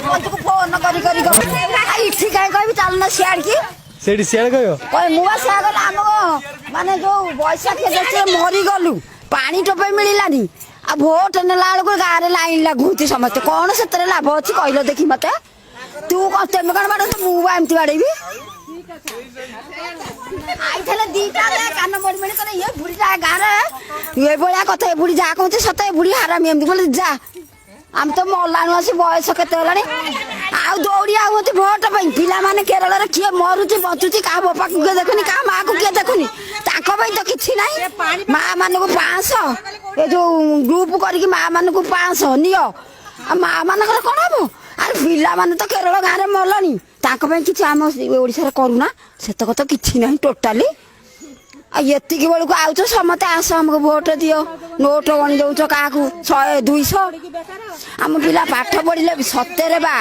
phone करी करी इठी काहे कहबी चलना सियाड़ की सेठी सियाड़ कहयो कहे मुआ सियाड़ गला हम माने जो बैसाखी देखे मरी गलु पानी टोपे मिलानी आ भोट नेला को गाँव रे लाइन लगुची समस्त कौन से लाभ अच्छी कहल देखी मत तू तेम कौन बाड़ मुआ एमती बाड़ेबी आई दीटा कान मड़ी मड़ी करे ये बुढ़ी जा गाँव ये भाया कथा बुढ़ी जा कहते सत बुढ़ी हारामी एमती बोले जा आम तो मलाणु आसी बयस के दौड़ी आते भोट पिला माने केरल किए मरुची बचुची क्या बापा को किए देखुनी क्या माँ को किए देखुनी तो किसी ना माँ मान को 500 ये जो ग्रुप करके माँ मान को 500 नियो माँ मान कौन हम अरे पिला माने तो केरल गाँव में मलनी कि आम ओडिशा करूना से तो किसी ना टोटाली एति बेलू आउच समते आस आमको भोट दियो नोट गणी दौच क्या 100 200 आम पिला पाठ पढ़ले सतरे बा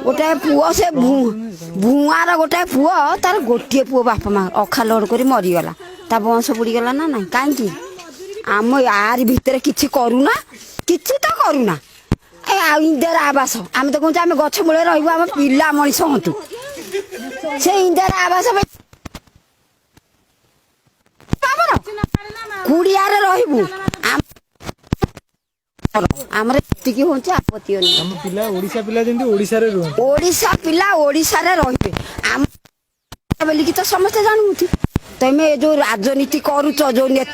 गोटे पुओ से भुआर गोटे पुओ तार गोटे पुओ बापा माँ अखा लोड कर मरीगला ता बंश बुड़ीगला ना ना कहीं आम यार भितर किसी करूना किसी तो करूना ए इंदिरा आवास आम तो कहते आम गछ मूल रही आम पिला मनीष हूँ से इंदिरा आवास कुड़िया रहबू आमर एतिकी होचे आपत्ति हम पिला ओडिसा पिला जेंती ओडिसा रे रहन ओडिसा पिला ओडिसा रे रहिबे आम बोली कि तो समस्त जानू तमे जो राजनीति करूच जो नेता